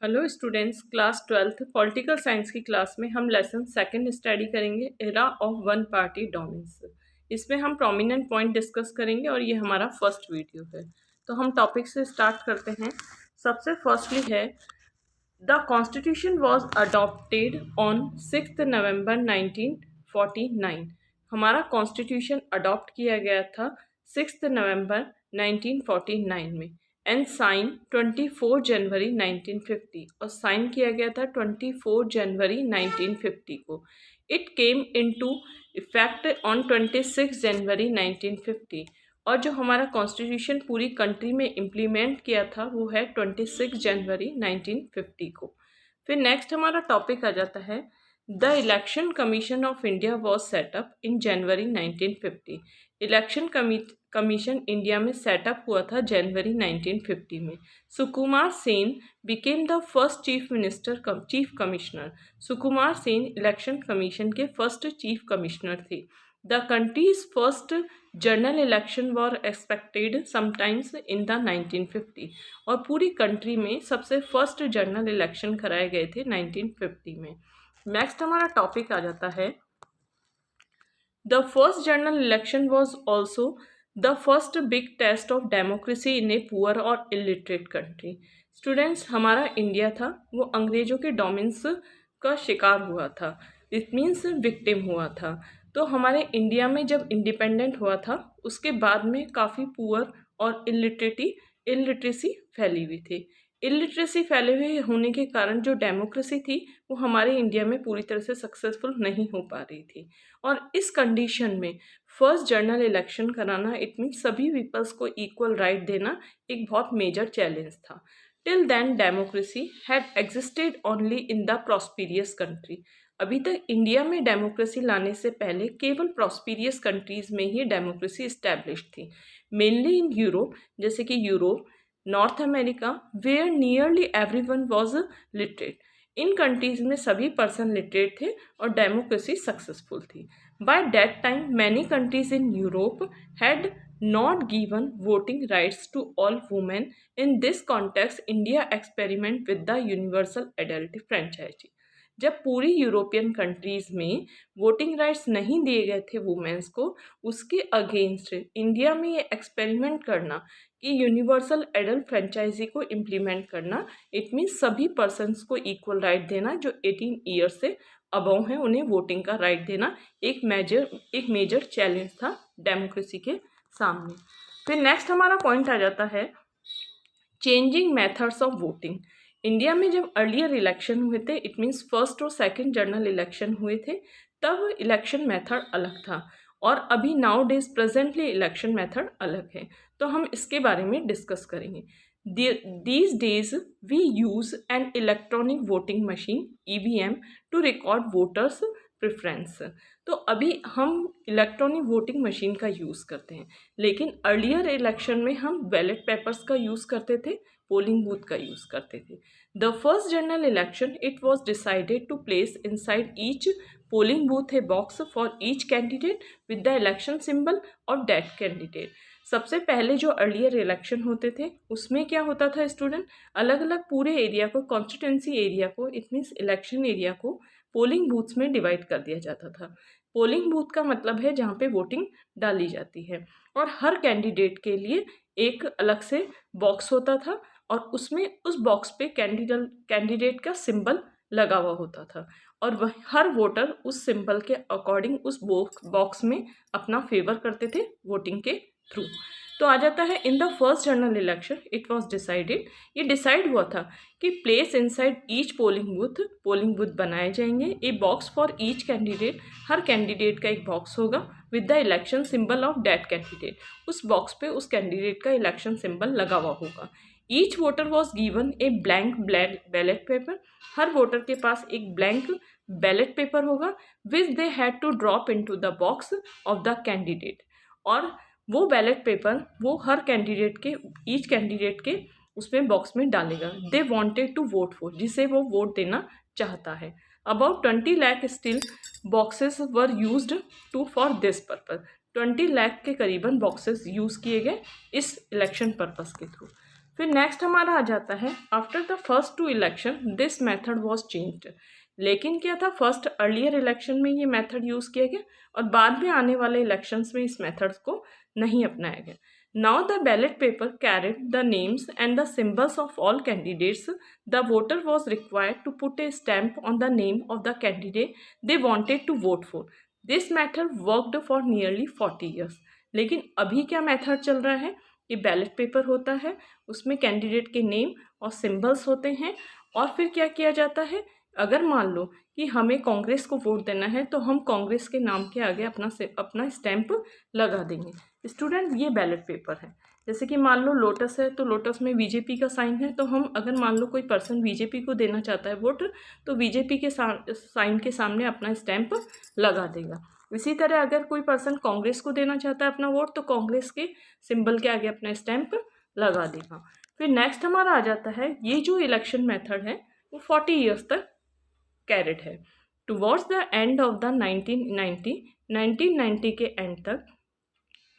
Hello students, class 12th political science की class में हम लेसन सेकंड स्टडी करेंगे era of one party dominance. इसमें हम प्रोमिनेंट पॉइंट डिस्कस करेंगे और ये हमारा फर्स्ट वीडियो है। तो हम टॉपिक से स्टार्ट करते हैं। सबसे फर्स्टली है the constitution was adopted on 6 नवंबर 1949। हमारा कॉन्स्टिट्यूशन अडॉप्ट किया गया था 6 नवंबर 1949 में एंड साइन 24 जनवरी 1950 और साइन किया गया था 24 जनवरी 1950 को। It came into effect on 26 जनवरी 1950 और जो हमारा कॉन्स्टिट्यूशन पूरी कंट्री में इम्प्लीमेंट किया था वो है 26 जनवरी 1950 को। फिर नेक्स्ट हमारा टॉपिक आ जाता है the election commission of India was set up in January 1950। Election commission India में सेटअप हुआ था जनवरी 1950 में। Sukumar Sen became the first chief commissioner. Sukumar Sen election commission के फर्स्ट चीफ कमिश्नर थे। The country's first general election were expected sometimes in the 1950 और पूरी country में सबसे फर्स्ट जनरल इलेक्शन कराए गए थे 1950 में। नेक्स्ट हमारा टॉपिक आ जाता है the first general election was also the first big test of democracy in a poor और इलिटरेट कंट्री। स्टूडेंट्स, हमारा इंडिया था वो अंग्रेजों के डोमिनेंस का शिकार हुआ था, इट मीन्स विक्टिम हुआ था। तो हमारे इंडिया में जब इंडिपेंडेंट हुआ था उसके बाद में काफ़ी पुअर और इलिटरेसी फैली हुई थी। इलिटरेसी फैले हुए होने के कारण जो डेमोक्रेसी थी वो हमारे इंडिया में पूरी तरह से सक्सेसफुल नहीं हो पा रही थी। और इस कंडीशन में फर्स्ट जनरल इलेक्शन कराना, इट मीन सभी पीपल्स को इक्वल राइट देना, एक बहुत मेजर चैलेंज था। Till then democracy had existed only in the prosperous country. अभी तक इंडिया में डेमोक्रेसी लाने से पहले केवल प्रॉस्पेरियस कंट्रीज में ही डेमोक्रेसी इस्टेब्लिश थी, मेनली इन यूरोप, जैसे कि Europe, North America, where nearly everyone was literate. इन कंट्रीज में सभी पर्सन लिटरेट थे और डेमोक्रेसी सक्सेसफुल थी। By that time many countries in Europe had not given voting rights to all women. In this context, India experiment with the universal adult franchise. जब पूरी European countries में voting rights नहीं दिए गए थे women's को, उसके अगेंस्ट इंडिया में ये एक्सपेरिमेंट करना कि यूनिवर्सल एडल्ट फ्रेंचाइजी को इम्प्लीमेंट करना, इट मीन्स सभी पर्सन्स को इक्वल राइट देना जो 18 ईयर्स से अबव हैं, उन्हें वोटिंग का राइट देना एक मेजर चैलेंज था डेमोक्रेसी के सामने। फिर नेक्स्ट हमारा पॉइंट आ जाता है changing methods of voting. India में जब अर्लियर इलेक्शन हुए थे, इट मीन्स फर्स्ट और सेकंड जनरल इलेक्शन हुए थे, तब इलेक्शन मेथड अलग था और अभी now days presently election method अलग है। तो हम इसके बारे में डिस्कस करेंगे। These days we use an electronic voting machine EVM to record voters preference. तो अभी हम इलेक्ट्रॉनिक वोटिंग मशीन का यूज़ करते हैं, लेकिन अर्लियर इलेक्शन में हम बैलेट पेपर्स का यूज़ करते थे, पोलिंग बूथ का यूज़ करते थे। The first general election it was decided to place inside each polling booth a box for each candidate with the election symbol of that candidate. सबसे पहले जो earlier election होते थे उसमें क्या होता था स्टूडेंट, अलग अलग पूरे एरिया को, कॉन्स्टिट्यूंसी एरिया को, इट मीन्स इलेक्शन एरिया को पोलिंग बूथ्स में डिवाइड कर दिया जाता था। पोलिंग बूथ का मतलब है जहाँ पे वोटिंग डाली जाती है और हर कैंडिडेट के लिए एक अलग से बॉक्स होता था और उसमें उस बॉक्स पे कैंडिडेट का सिंबल लगा हुआ होता था और वह हर वोटर उस सिंबल के अकॉर्डिंग उस बॉक्स में अपना फेवर करते थे वोटिंग के थ्रू। तो आ जाता है इन the first general election it was decided, ये डिसाइड हुआ था कि place inside each polling booth बनाए जाएंगे, ए box for each candidate, her candidate का एक बॉक्स होगा with the election symbol of that candidate, उस बॉक्स पे उस कैंडिडेट का इलेक्शन सिंबल लगा हुआ होगा। Each voter was given a blank ballot paper, her voter के पास एक ब्लैंक बैलेट पेपर होगा विच they had to drop into the box of the candidate, और वो बैलेट पेपर वो हर कैंडिडेट के, ईच कैंडिडेट के उसमें बॉक्स में डालेगा। They wanted to vote for, जिसे वो वोट देना चाहता है। About 20 lakh steel boxes were used to for this purpose, 20 lakh के करीबन बॉक्सेस यूज़ किए गए इस इलेक्शन पर्पस के थ्रू। फिर नेक्स्ट हमारा आ जाता है after the first 2 election this method was changed. लेकिन क्या था, फर्स्ट अर्लियर इलेक्शन में ये मेथड यूज़ किया गया और बाद में आने वाले इलेक्शंस में इस मेथड को नहीं अपनाया गया। Now the ballot paper carried the names and the symbols of all candidates. The voter was required to put a stamp on the name of the candidate they wanted to vote for. This method worked for nearly 40 years. लेकिन अभी क्या method चल रहा है, ये ballot paper होता है, उसमें कैंडिडेट के नेम और सिंबल्स होते हैं और फिर क्या किया जाता है, अगर मान लो कि हमें कांग्रेस को वोट देना है तो हम कांग्रेस के नाम के आगे अपना स्टैंप लगा देंगे। स्टूडेंट, ये बैलेट पेपर है। जैसे कि मान लो लोटस है तो लोटस में बीजेपी का साइन है, तो हम अगर मान लो कोई पर्सन बीजेपी को देना चाहता है वोट तो बीजेपी के साइन के सामने अपना स्टैंप लगा देगा। इसी तरह अगर कोई पर्सन कांग्रेस को देना चाहता है अपना वोट तो कांग्रेस के सिंबल के आगे अपना स्टैंप लगा देगा। फिर नेक्स्ट हमारा आ जाता है, ये जो इलेक्शन मेथड है वो 40 ईयर्स तक कैरिड है। Towards the end of the 1990 के एंड तक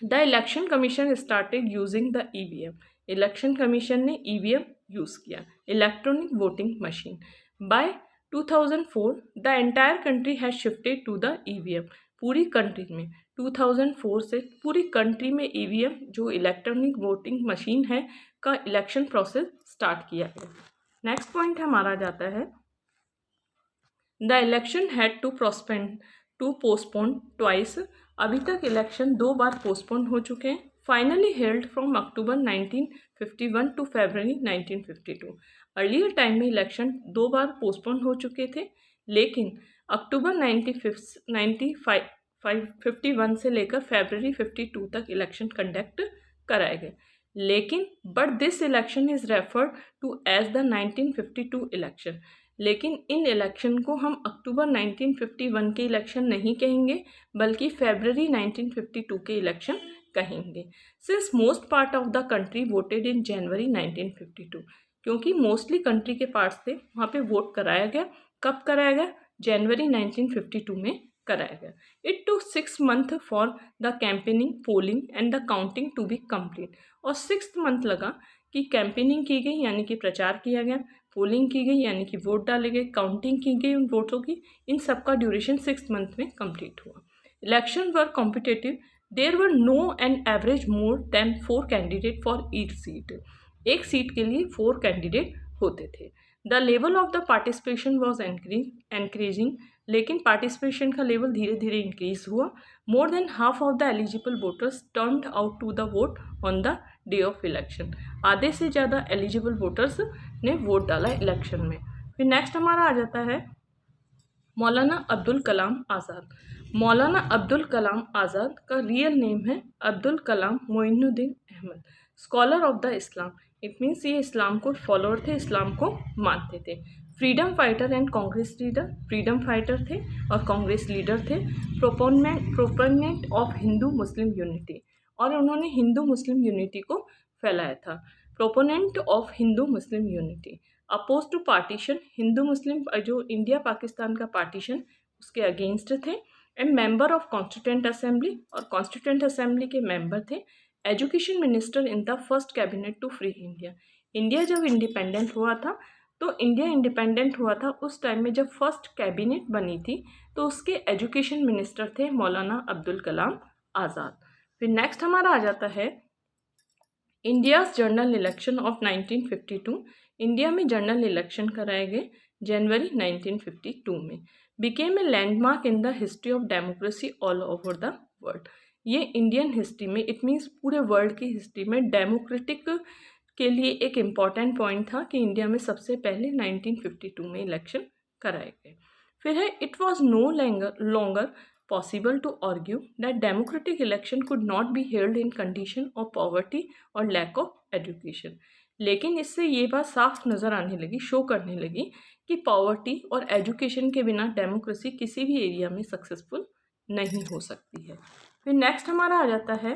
the election commission started using the EVM. Election commission ने ईवीएम यूज़ किया, electronic voting machine. By 2004 the entire country has shifted to the EVM. पूरी country में 2004 से पूरी country में EVM जो इलेक्ट्रॉनिक वोटिंग मशीन है का इलेक्शन प्रोसेस स्टार्ट किया गया। नेक्स्ट पॉइंट हमारा जाता है, the election had to postpone twice. अभी तक इलेक्शन 2 बार पोस्टपोन हो चुके हैं। Finally held from October 1951 to February 1952। Earlier time में इलेक्शन 2 बार पोस्टपोन हो चुके थे, लेकिन अक्टूबर 1951 से लेकर फरवरी 52 तक इलेक्शन कंडक्ट कराए गए। लेकिन but this election is referred to as the 1952 election. लेकिन इन इलेक्शन को हम अक्टूबर 1951 के इलेक्शन नहीं कहेंगे बल्कि फरवरी 1952 के इलेक्शन कहेंगे। Since most part of the country voted in January 1952, क्योंकि मोस्टली कंट्री के पार्ट्स थे वहाँ पे वोट कराया गया। कब कराया गया? जनवरी 1952 में कराया गया। It took 6 month for the campaigning, polling and the counting to be complete. और 6 मंथ लगा कि कैंपेनिंग की गई यानी कि प्रचार किया गया, पोलिंग की गई यानी कि वोट डाले गए, काउंटिंग की गई उन वोटों की, इन सब का ड्यूरेशन 6 मंथ में कंप्लीट हुआ। Election were competitive, there were no and average more than 4 candidate for each seat. एक सीट के लिए 4 कैंडिडेट होते थे। The level of the participation was increasing, लेकिन पार्टिसिपेशन का लेवल धीरे धीरे इंक्रीज हुआ। More than half of the eligible voters turned out to the vote on the day of election. आधे से ज़्यादा एलिजिबल वोटर्स ने वोट डाला इलेक्शन में। फिर नेक्स्ट हमारा आ जाता है मौलाना अब्दुल कलाम आज़ाद। मौलाना अब्दुल कलाम आज़ाद का रियल नेम है Abdul Kalam Moinuddin Ahmad, scholar of the Islam. It means ये इस्लाम को फॉलोअर थे, इस्लाम को मानते थे। Freedom fighter and Congress leader, freedom fighter थे और कांग्रेस लीडर थे। Proponent of Hindu Muslim unity, और उन्होंने हिंदू मुस्लिम यूनिटी को फैलाया था। Proponent of Hindu Muslim unity, oppose to partition, Hindu Muslim जो इंडिया पाकिस्तान का पार्टीशन उसके अगेंस्ट थे। And member of constituent assembly, और कॉन्स्टिट्यूंट असेंबली के मेंबर थे। Education minister in the first cabinet to free India. India जब इंडिपेंडेंट हुआ था तो इंडिया इंडिपेंडेंट हुआ था उस टाइम में जब फर्स्ट कैबिनेट बनी थी तो उसके एजुकेशन मिनिस्टर थे मौलाना अब्दुल कलाम आज़ाद। फिर नेक्स्ट हमारा आ जाता है India's general election of 1952। India में जनरल इलेक्शन कराए गए जनवरी 1952 में। Became a landmark in the history of democracy all over the world. ये इंडियन हिस्ट्री में, इट मीन्स पूरे वर्ल्ड की हिस्ट्री में डेमोक्रेटिक के लिए एक इम्पॉर्टेंट पॉइंट था कि इंडिया में सबसे पहले 1952 में इलेक्शन कराए गए। फिर है it was no longer possible to argue that democratic election could not be held in condition of poverty or lack of education। लेकिन इससे ये बात साफ नज़र आने लगी, शो करने लगी कि पॉवर्टी और एजुकेशन के बिना डेमोक्रेसी किसी भी एरिया में सक्सेसफुल नहीं हो सकती है। फिर नेक्स्ट हमारा आ जाता है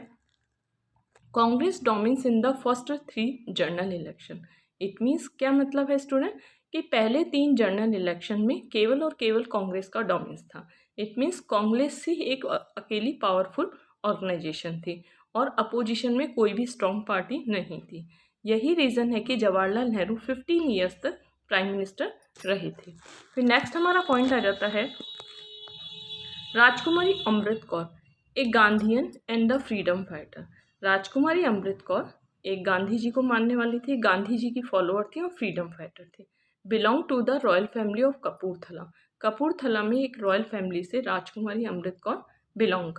Congress dominance in the first 3 general election. It means क्या मतलब है स्टूडेंट कि पहले 3 जनरल इलेक्शन में केवल और केवल कांग्रेस का डोमिनेंस था। इट मीन्स कांग्रेस ही एक अकेली पावरफुल ऑर्गेनाइजेशन थी और अपोजिशन में कोई भी स्ट्रॉन्ग पार्टी नहीं थी। यही रीज़न है कि जवाहरलाल नेहरू 15 ईयर्स तक प्राइम मिनिस्टर रहे थे। फिर नेक्स्ट हमारा पॉइंट आ जाता है राजकुमारी अमृत कौर, एक Gandhian and the freedom fighter. राजकुमारी अमृत कौर एक गांधी जी को मानने वाली थी, गांधी जी की फॉलोअर थी और फ्रीडम फाइटर थी। Belong to the royal family of Kapurthala. Kapurthala में एक रॉयल फैमिली से राजकुमारी अमृत कौर बिलोंग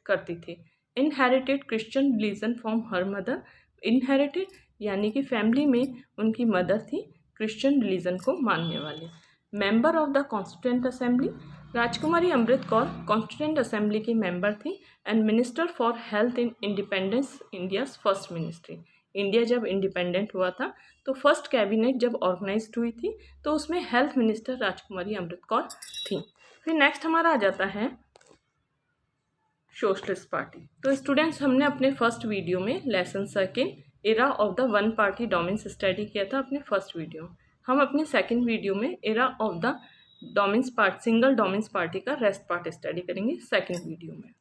करती थी। Inherited Christian religion from her mother. Inherited यानी कि फैमिली में उनकी मदर थी क्रिश्चियन रिलीजन को मानने वाली। Member of the constituent assembly. Rajkumari Amrit Kaur constituent assembly की मेंबर थी and minister for health in independence India's first ministry. India जब इंडिपेंडेंट हुआ था तो फर्स्ट कैबिनेट जब ऑर्गेनाइज हुई थी तो उसमें हेल्थ मिनिस्टर राजकुमारी अमृत कौर थी। फिर नेक्स्ट हमारा आ जाता है सोशलिस्ट पार्टी। तो स्टूडेंट्स, हमने अपने फर्स्ट वीडियो में lesson second era of the one party dominance study किया था अपने फर्स्ट वीडियो। हम अपने सेकेंड वीडियो में era of the dominance part single dominance party का रेस्ट पार्ट स्टडी करेंगे सेकेंड वीडियो में।